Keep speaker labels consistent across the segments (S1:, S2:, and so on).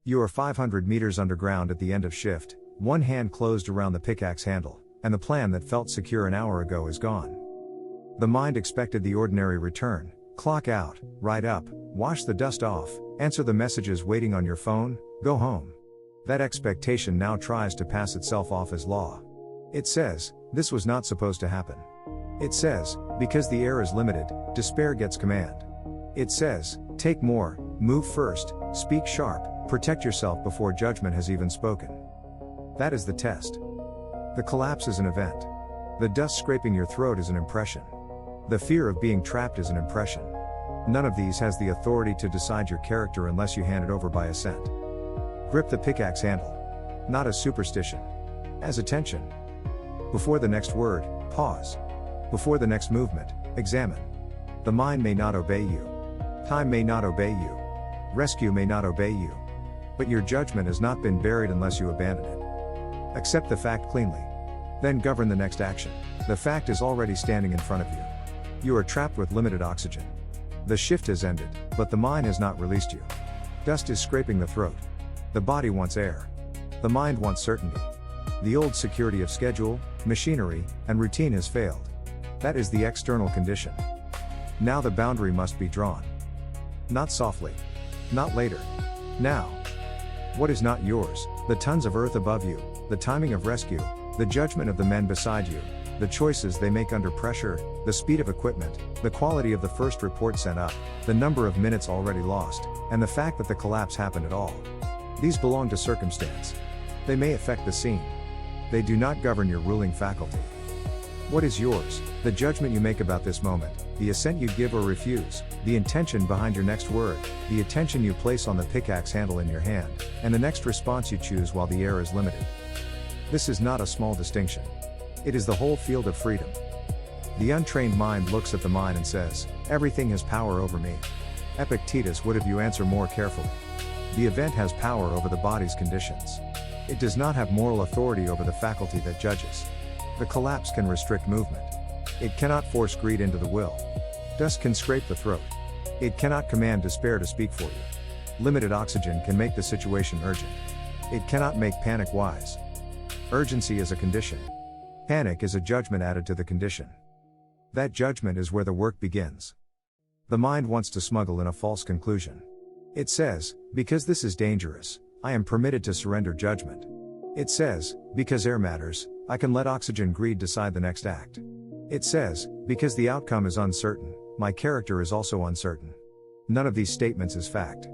S1: You are 500 meters underground at the end of shift, one hand closed around the pickaxe handle, and the plan that felt secure an hour ago is gone. The mind expected the ordinary return: clock out, ride up, wash the dust off, answer the messages waiting on your phone, go home. That expectation now tries to pass itself off as law. It says, this was not supposed to happen. It says, because the air is limited, despair gets command. It says, take more, move first, speak sharp, protect yourself before judgment has even spoken. That is the test. The collapse is an event. The dust scraping your throat is an impression. The fear of being trapped is an impression. None of these has the authority to decide your character unless you hand it over by assent. Grip the pickaxe handle. Not as superstition. As attention. Before the next word, pause. Before the next movement, examine. The mind may not obey you. Time may not obey you. Rescue may not obey you. But your judgment has not been buried unless you abandon it. Accept the fact cleanly. Then govern the next action. The fact is already standing in front of you. You are trapped with limited oxygen. The shift has ended, but the mind has not released you. Dust is scraping the throat. The body wants air. The mind wants certainty. The old security of schedule, machinery, and routine has failed. That is the external condition. Now the boundary must be drawn. Not softly. Not later. Now. What is not yours? The tons of earth above you, the timing of rescue, the judgment of the men beside you, the choices they make under pressure, the speed of equipment, the quality of the first report sent up, the number of minutes already lost, and the fact that the collapse happened at all. These belong to circumstance. They may affect the scene. They do not govern your ruling faculty. What is yours? The judgment you make about this moment, the assent you give or refuse, the intention behind your next word, the attention you place on the pickaxe handle in your hand, and the next response you choose while the air is limited. This is not a small distinction. It is the whole field of freedom. The untrained mind looks at the mind and says, everything has power over me. Epictetus would have you answer more carefully. The event has power over the body's conditions. It does not have moral authority over the faculty that judges. The collapse can restrict movement. It cannot force greed into the will. Dust can scrape the throat. It cannot command despair to speak for you. Limited oxygen can make the situation urgent. It cannot make panic wise. Urgency is a condition. Panic is a judgment added to the condition. That judgment is where the work begins. The mind wants to smuggle in a false conclusion. It says, because this is dangerous, I am permitted to surrender judgment. It says, because air matters, I can let oxygen greed decide the next act. It says, because the outcome is uncertain, my character is also uncertain. None of these statements is fact.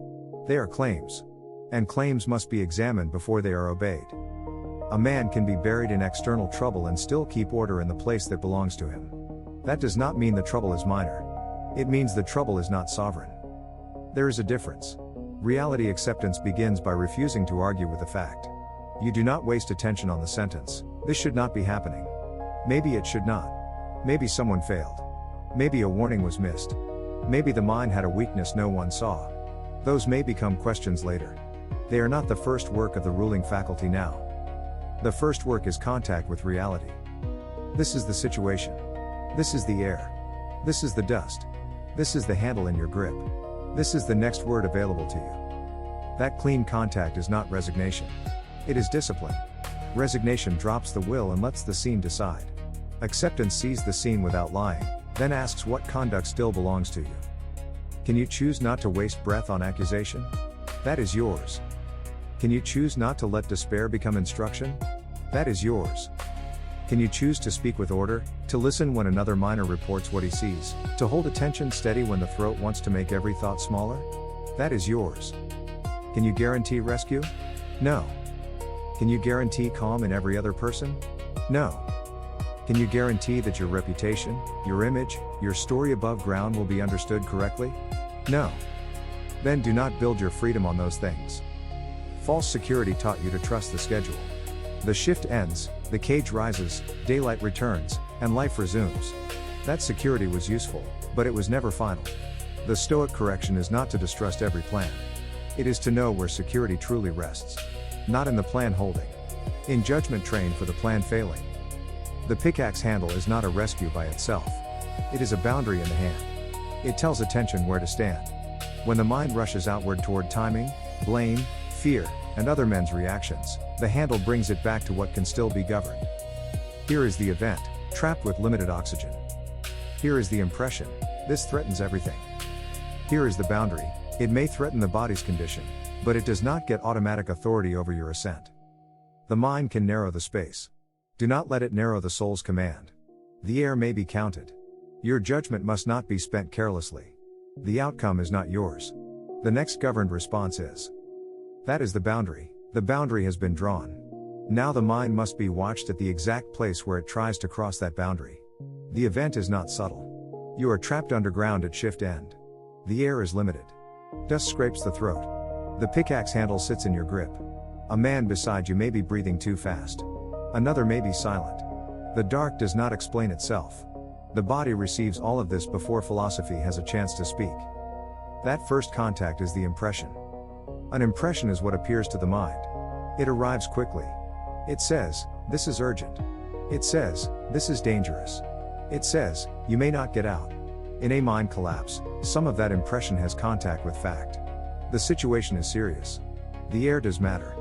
S1: They are claims. And claims must be examined before they are obeyed. A man can be buried in external trouble and still keep order in the place that belongs to him. That does not mean the trouble is minor. It means the trouble is not sovereign. There is a difference. Reality acceptance begins by refusing to argue with the fact. You do not waste attention on the sentence, this should not be happening. Maybe it should not. Maybe someone failed. Maybe a warning was missed. Maybe the mind had a weakness no one saw. Those may become questions later. They are not the first work of the ruling faculty now. The first work is contact with reality. This is the situation. This is the air. This is the dust. This is the handle in your grip. This is the next word available to you. That clean contact is not resignation. It is discipline. Resignation drops the will and lets the scene decide. Acceptance sees the scene without lying, then asks what conduct still belongs to you. Can you choose not to waste breath on accusation? That is yours. Can you choose not to let despair become instruction? That is yours. Can you choose to speak with order, to listen when another miner reports what he sees, to hold attention steady when the throat wants to make every thought smaller? That is yours. Can you guarantee rescue? No. Can you guarantee calm in every other person? No. Can you guarantee that your reputation, your image, your story above ground will be understood correctly? No. Then do not build your freedom on those things. False security taught you to trust the schedule. The shift ends, the cage rises, daylight returns, and life resumes. That security was useful, but it was never final. The Stoic correction is not to distrust every plan. It is to know where security truly rests. Not in the plan holding. In judgment trained for the plan failing. The pickaxe handle is not a rescue by itself. It is a boundary in the hand. It tells attention where to stand. When the mind rushes outward toward timing, blame, fear, and other men's reactions, the handle brings it back to what can still be governed. Here is the event, trapped with limited oxygen. Here is the impression, this threatens everything. Here is the boundary, it may threaten the body's condition, but it does not get automatic authority over your assent. The mind can narrow the space. Do not let it narrow the soul's command. The air may be counted. Your judgment must not be spent carelessly. The outcome is not yours. The next governed response is. That is the boundary has been drawn. Now the mind must be watched at the exact place where it tries to cross that boundary. The event is not subtle. You are trapped underground at shift end. The air is limited. Dust scrapes the throat. The pickaxe handle sits in your grip. A man beside you may be breathing too fast. Another may be silent. The dark does not explain itself. The body receives all of this before philosophy has a chance to speak. That first contact is the impression. An impression is what appears to the mind. It arrives quickly. It says, this is urgent. It says, this is dangerous. It says, you may not get out. In a mind collapse, some of that impression has contact with fact. The situation is serious. The air does matter.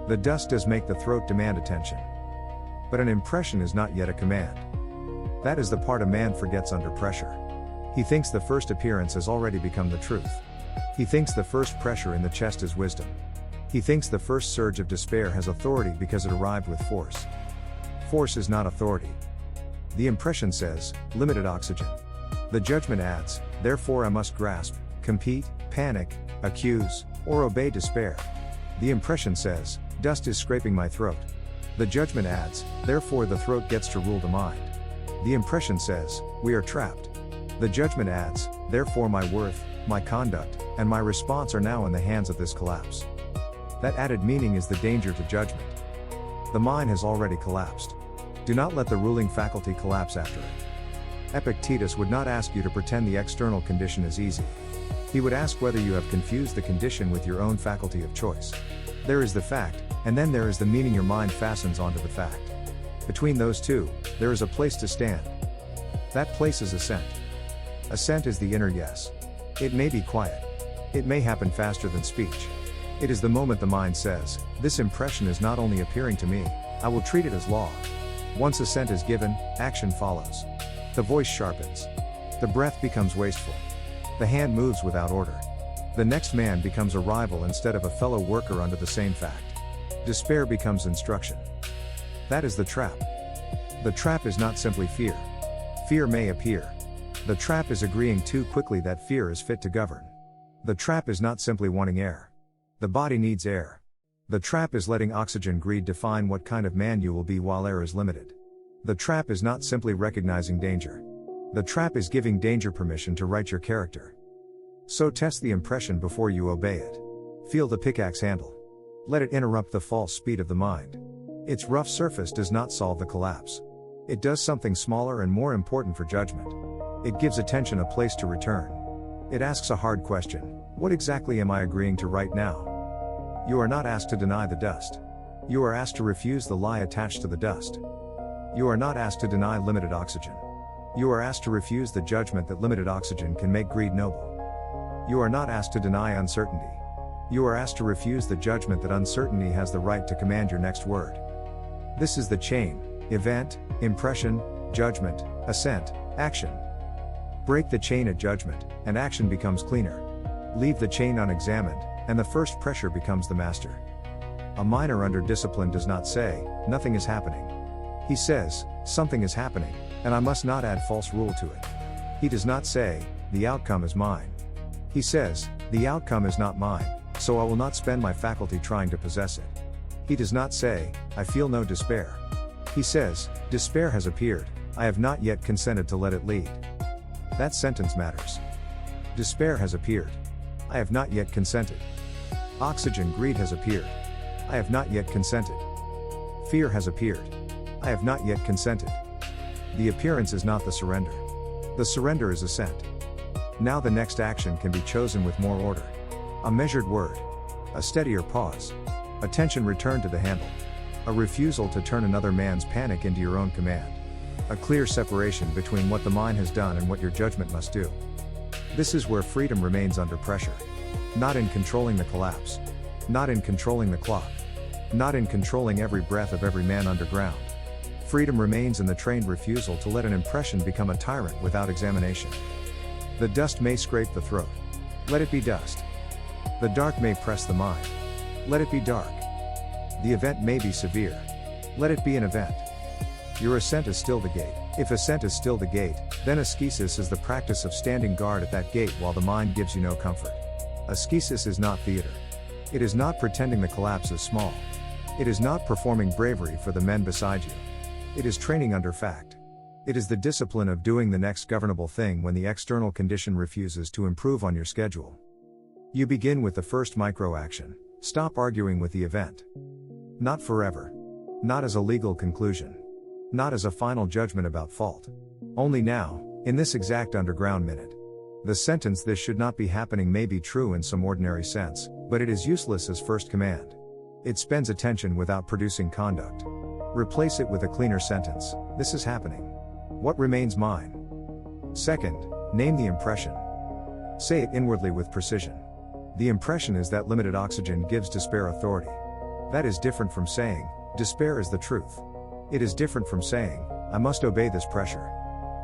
S1: The dust does make the throat demand attention. But an impression is not yet a command. That is the part a man forgets under pressure. He thinks the first appearance has already become the truth. He thinks the first pressure in the chest is wisdom. He thinks the first surge of despair has authority because it arrived with force. Force is not authority. The impression says, limited oxygen. The judgment adds, therefore I must grasp, compete, panic, accuse, or obey despair. The impression says, dust is scraping my throat. The judgment adds, therefore the throat gets to rule the mind. The impression says, we are trapped. The judgment adds, therefore my worth, my conduct, and my response are now in the hands of this collapse. That added meaning is the danger to judgment. The mind has already collapsed. Do not let the ruling faculty collapse after it. Epictetus would not ask you to pretend the external condition is easy. He would ask whether you have confused the condition with your own faculty of choice. There is the fact, and then there is the meaning your mind fastens onto the fact. Between those two, there is a place to stand. That place is assent. Assent is the inner yes. It may be quiet. It may happen faster than speech. It is the moment the mind says, this impression is not only appearing to me, I will treat it as law. Once assent is given, action follows. The voice sharpens. The breath becomes wasteful. The hand moves without order. The next man becomes a rival instead of a fellow worker under the same fact. Despair becomes instruction. That is the trap. The trap is not simply fear. Fear may appear. The trap is agreeing too quickly that fear is fit to govern. The trap is not simply wanting air. The body needs air. The trap is letting oxygen greed define what kind of man you will be while air is limited. The trap is not simply recognizing danger. The trap is giving danger permission to write your character. So test the impression before you obey it. Feel the pickaxe handle. Let it interrupt the false speed of the mind. Its rough surface does not solve the collapse. It does something smaller and more important for judgment. It gives attention a place to return. It asks a hard question. What exactly am I agreeing to right now? You are not asked to deny the dust. You are asked to refuse the lie attached to the dust. You are not asked to deny limited oxygen. You are asked to refuse the judgment that limited oxygen can make greed noble. You are not asked to deny uncertainty. You are asked to refuse the judgment that uncertainty has the right to command your next word. This is the chain: event, impression, judgment, assent, action. Break the chain at judgment, and action becomes cleaner. Leave the chain unexamined, and the first pressure becomes the master. A miner under discipline does not say, nothing is happening. He says, something is happening, and I must not add false rule to it. He does not say, the outcome is mine. He says, the outcome is not mine, so I will not spend my faculty trying to possess it. He does not say, I feel no despair. He says, despair has appeared, I have not yet consented to let it lead. That sentence matters. Despair has appeared. I have not yet consented. Oxygen greed has appeared. I have not yet consented. Fear has appeared. I have not yet consented. The appearance is not the surrender. The surrender is assent. Now the next action can be chosen with more order. A measured word. A steadier pause. Attention returned to the handle. A refusal to turn another man's panic into your own command. A clear separation between what the mind has done and what your judgment must do. This is where freedom remains under pressure. Not in controlling the collapse, Not in controlling the clock. Not in controlling every breath of every man underground. Freedom remains in the trained refusal to let an impression become a tyrant without examination. The dust may scrape the throat. Let it be dust. The dark may press the mind. Let it be dark. The event may be severe. Let it be an event. Your assent is still the gate. If assent is still the gate, then ascesis is the practice of standing guard at that gate while the mind gives you no comfort. Ascesis is not theater. It is not pretending the collapse is small. It is not performing bravery for the men beside you. It is training under fact. It is the discipline of doing the next governable thing when the external condition refuses to improve on your schedule. You begin with the first micro-action. Stop arguing with the event. Not forever. Not as a legal conclusion. Not as a final judgment about fault. Only now, in this exact underground minute. The sentence "this should not be happening" may be true in some ordinary sense, but it is useless as first command. It spends attention without producing conduct. Replace it with a cleaner sentence: "this is happening. What remains mine?" Second, name the impression. Say it inwardly with precision. The impression is that limited oxygen gives despair authority. That is different from saying, "despair is the truth." It is different from saying, "I must obey this pressure."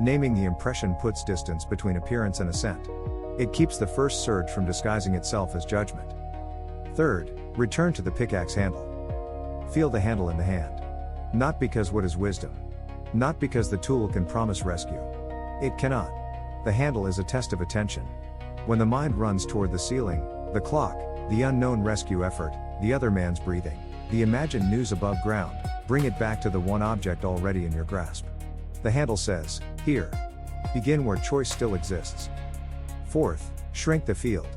S1: Naming the impression puts distance between appearance and assent. It keeps the first surge from disguising itself as judgment. Third, return to the pickaxe handle. Feel the handle in the hand. Not because what is wisdom. Not because the tool can promise rescue. It cannot. The handle is a test of attention. When the mind runs toward the ceiling, the clock, the unknown rescue effort, the other man's breathing, the imagined news above ground, bring it back to the one object already in your grasp. The handle says, "Here." Begin where choice still exists. Fourth, shrink the field.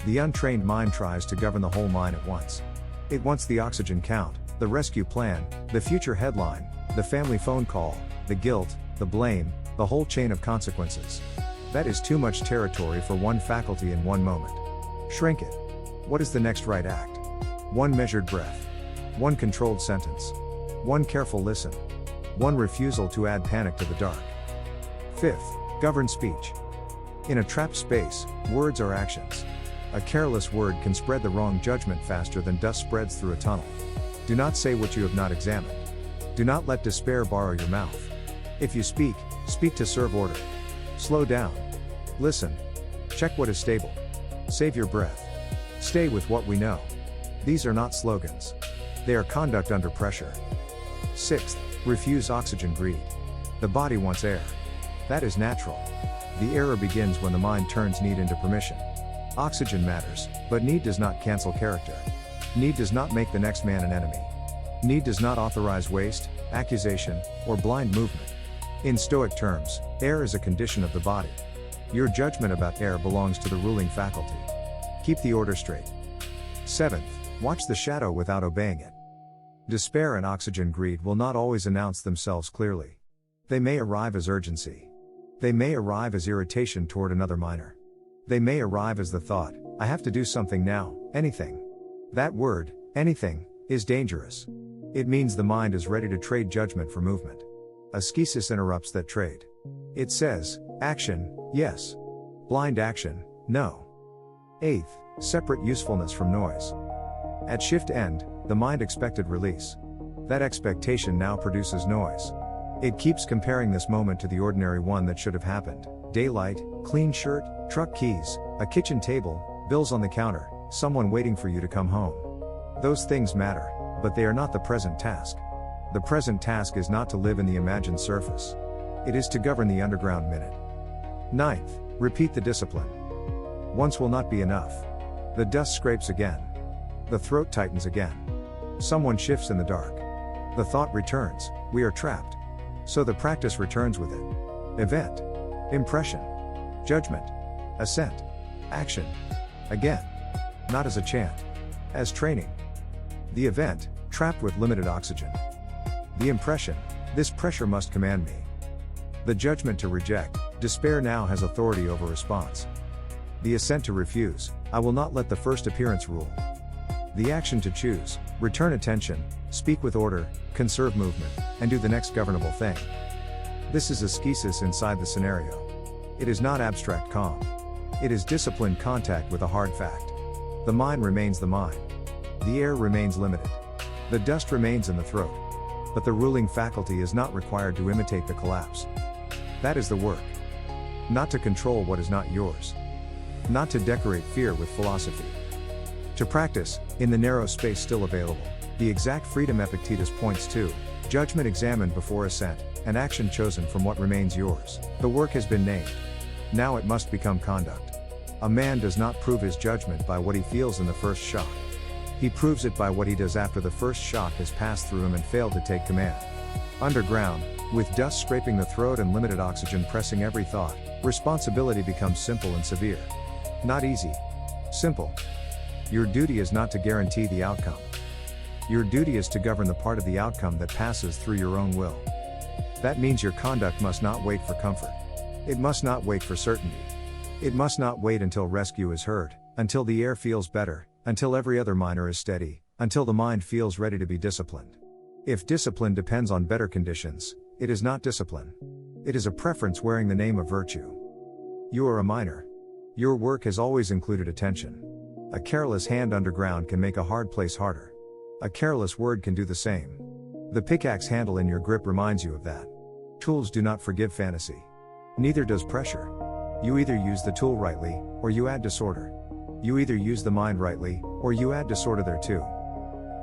S1: The untrained mind tries to govern the whole mine at once. It wants the oxygen count, the rescue plan, the future headline, the family phone call, the guilt, the blame, the whole chain of consequences. That is too much territory for one faculty in one moment. Shrink it. What is the next right act? One measured breath. One controlled sentence. One careful listen. One refusal to add panic to the dark. Fifth, govern speech. In a trapped space, words are actions. A careless word can spread the wrong judgment faster than dust spreads through a tunnel. Do not say what you have not examined. Do not let despair borrow your mouth. If you speak, speak to serve order. Slow down. Listen. Check what is stable. Save your breath. Stay with what we know. These are not slogans. They are conduct under pressure. Sixth, refuse oxygen greed. The body wants air. That is natural. The error begins when the mind turns need into permission. Oxygen matters, but need does not cancel character. Need does not make the next man an enemy. Need does not authorize waste, accusation, or blind movement. In Stoic terms, air is a condition of the body. Your judgment about air belongs to the ruling faculty. Keep the order straight. Seventh, watch the shadow without obeying it. Despair and oxygen greed will not always announce themselves clearly. They may arrive as urgency. They may arrive as irritation toward another miner. They may arrive as the thought, "I have to do something now, anything." That word, anything, is dangerous. It means the mind is ready to trade judgment for movement. Ascesis interrupts that trade. It says, action, yes. Blind action, no. Eighth, separate usefulness from noise. At shift end, the mind expected release. That expectation now produces noise. It keeps comparing this moment to the ordinary one that should have happened. Daylight, clean shirt, truck keys, a kitchen table, bills on the counter, someone waiting for you to come home. Those things matter, but they are not the present task. The present task is not to live in the imagined surface. It is to govern the underground minute. Ninth, repeat the discipline. Once will not be enough. The dust scrapes again. The throat tightens again. Someone shifts in the dark. The thought returns, we are trapped. So the practice returns with it. Event. Impression. Judgment. Assent. Action. Again. Not as a chant. As training. The event, trapped with limited oxygen. The impression, this pressure must command me. The judgment to reject, despair now has authority over response. The assent to refuse, I will not let the first appearance rule. The action to choose, return attention, speak with order, conserve movement, and do the next governable thing. This is ascesis inside the scenario. It is not abstract calm. It is disciplined contact with a hard fact. The mind remains the mind. The air remains limited. The dust remains in the throat. But the ruling faculty is not required to imitate the collapse. That is the work. Not to control what is not yours. Not to decorate fear with philosophy. To practice, in the narrow space still available, the exact freedom Epictetus points to, judgment examined before assent, and action chosen from what remains yours. The work has been named. Now it must become conduct. A man does not prove his judgment by what he feels in the first shock. He proves it by what he does after the first shock has passed through him and failed to take command. Underground, with dust scraping the throat and limited oxygen pressing every thought, responsibility becomes simple and severe. Not easy. Simple. Your duty is not to guarantee the outcome. Your duty is to govern the part of the outcome that passes through your own will. That means your conduct must not wait for comfort. It must not wait for certainty. It must not wait until rescue is heard, until the air feels better, until every other miner is steady, until the mind feels ready to be disciplined. If discipline depends on better conditions, it is not discipline. It is a preference wearing the name of virtue. You are a miner. Your work has always included attention. A careless hand underground can make a hard place harder. A careless word can do the same. The pickaxe handle in your grip reminds you of that. Tools do not forgive fantasy. Neither does pressure. You either use the tool rightly, or you add disorder. You either use the mind rightly, or you add disorder thereto.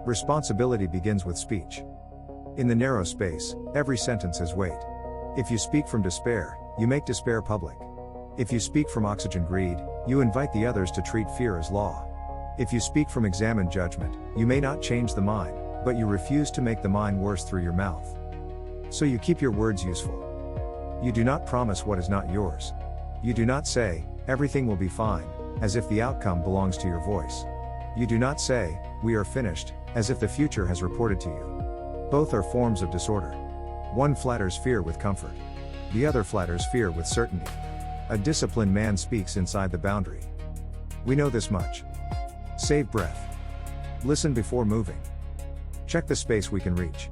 S1: Responsibility begins with speech. In the narrow space, every sentence has weight. If you speak from despair, you make despair public. If you speak from oxygen greed, you invite the others to treat fear as law. If you speak from examined judgment, you may not change the mind, but you refuse to make the mind worse through your mouth. So you keep your words useful. You do not promise what is not yours. You do not say, everything will be fine, as if the outcome belongs to your voice. You do not say, we are finished, as if the future has reported to you. Both are forms of disorder. One flatters fear with comfort. The other flatters fear with certainty. A disciplined man speaks inside the boundary. We know this much. Save breath. Listen before moving. Check the space we can reach.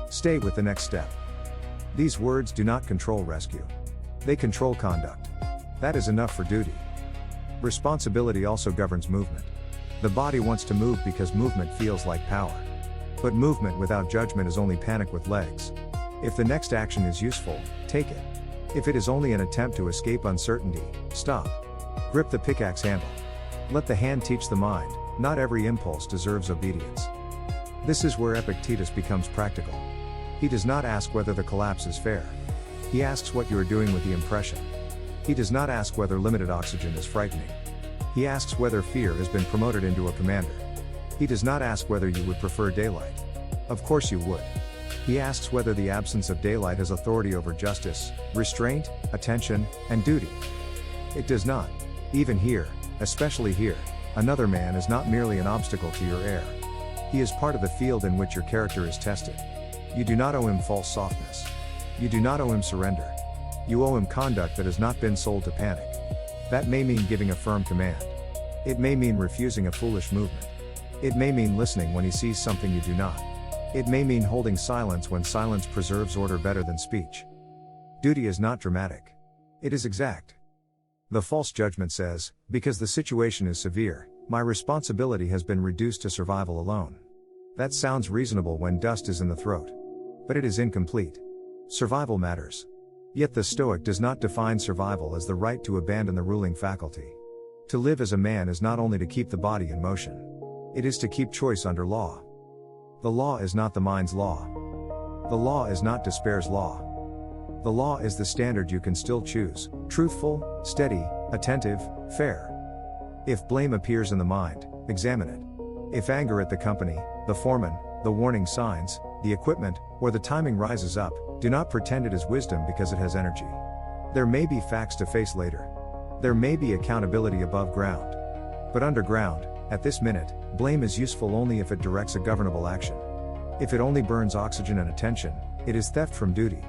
S1: Stay with the next step. These words do not control rescue. They control conduct. That is enough for duty. Responsibility also governs movement. The body wants to move because movement feels like power. But movement without judgment is only panic with legs. If the next action is useful, take it. If it is only an attempt to escape uncertainty, stop. Grip the pickaxe handle. Let the hand teach the mind, not every impulse deserves obedience. This is where Epictetus becomes practical. He does not ask whether the collapse is fair. He asks what you are doing with the impression. He does not ask whether limited oxygen is frightening. He asks whether fear has been promoted into a commander. He does not ask whether you would prefer daylight. Of course you would. He asks whether the absence of daylight has authority over justice, restraint, attention, and duty. It does not. Even here, especially here, another man is not merely an obstacle to your air. He is part of the field in which your character is tested. You do not owe him false softness. You do not owe him surrender. You owe him conduct that has not been sold to panic. That may mean giving a firm command. It may mean refusing a foolish movement. It may mean listening when he sees something you do not. It may mean holding silence when silence preserves order better than speech. Duty is not dramatic. It is exact. The false judgment says, because the situation is severe, my responsibility has been reduced to survival alone. That sounds reasonable when dust is in the throat. But it is incomplete. Survival matters. Yet the Stoic does not define survival as the right to abandon the ruling faculty. To live as a man is not only to keep the body in motion. It is to keep choice under law. The law is not the mind's law. The law is not despair's law. The law is the standard you can still choose, truthful, steady, attentive, fair. If blame appears in the mind, examine it. If anger at the company, the foreman, the warning signs, the equipment, or the timing rises up, do not pretend it is wisdom because it has energy. There may be facts to face later. There may be accountability above ground. But underground, at this minute, blame is useful only if it directs a governable action. If it only burns oxygen and attention, it is theft from duty.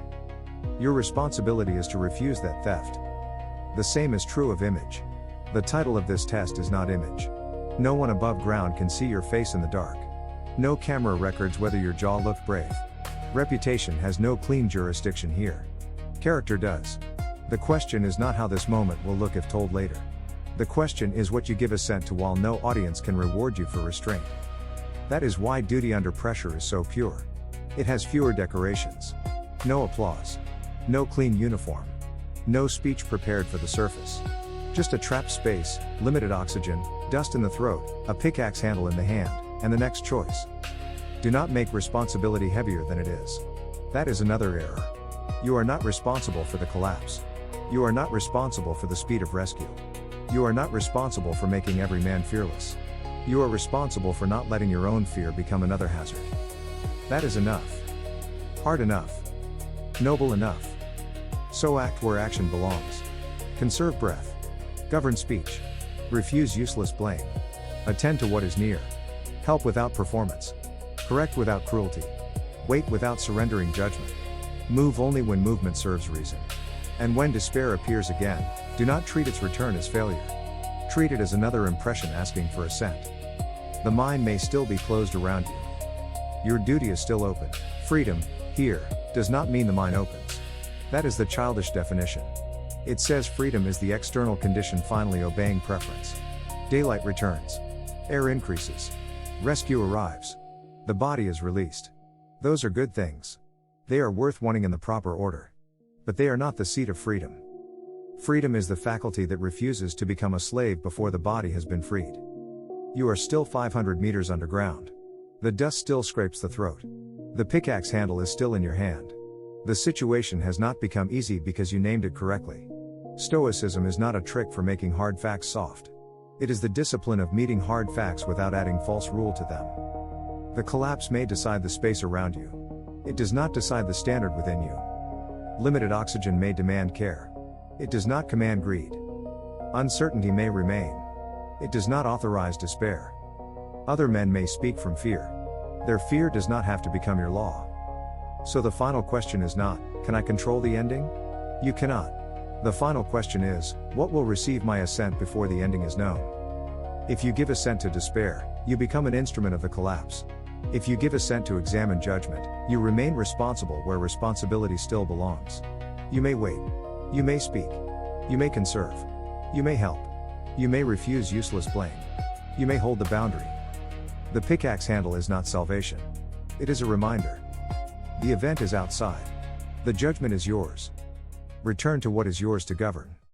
S1: Your responsibility is to refuse that theft. The same is true of image. The title of this test is not image. No one above ground can see your face in the dark. No camera records whether your jaw looked brave. Reputation has no clean jurisdiction here. Character does. The question is not how this moment will look if told later. The question is what you give assent to while no audience can reward you for restraint. That is why duty under pressure is so pure. It has fewer decorations. No applause. No clean uniform. No speech prepared for the surface. Just a trapped space, limited oxygen, dust in the throat, a pickaxe handle in the hand, and the next choice. Do not make responsibility heavier than it is. That is another error. You are not responsible for the collapse. You are not responsible for the speed of rescue. You are not responsible for making every man fearless. You are responsible for not letting your own fear become another hazard. That is enough. Hard enough. Noble enough. So act where action belongs. Conserve breath. Govern speech. Refuse useless blame. Attend to what is near. Help without performance. Correct without cruelty. Wait without surrendering judgment. Move only when movement serves reason. And when despair appears again, do not treat its return as failure. Treat it as another impression asking for assent. The mind may still be closed around you. Your duty is still open. Freedom, here, does not mean the mind opens. That is the childish definition. It says freedom is the external condition finally obeying preference. Daylight returns. Air increases. Rescue arrives. The body is released. Those are good things. They are worth wanting in the proper order. But they are not the seat of freedom. Freedom is the faculty that refuses to become a slave before the body has been freed. You are still 500 meters underground. The dust still scrapes the throat. The pickaxe handle is still in your hand. The situation has not become easy because you named it correctly. Stoicism is not a trick for making hard facts soft. It is the discipline of meeting hard facts without adding false rule to them. The collapse may decide the space around you. It does not decide the standard within you. Limited oxygen may demand care. It does not command greed. Uncertainty may remain. It does not authorize despair. Other men may speak from fear. Their fear does not have to become your law. So the final question is not, can I control the ending? You cannot. The final question is, what will receive my assent before the ending is known? If you give assent to despair, you become an instrument of the collapse. If you give assent to examine judgment, you remain responsible where responsibility still belongs. You may wait. You may speak. You may conserve. You may help. You may refuse useless blame. You may hold the boundary. The pickaxe handle is not salvation. It is a reminder. The event is outside. The judgment is yours. Return to what is yours to govern.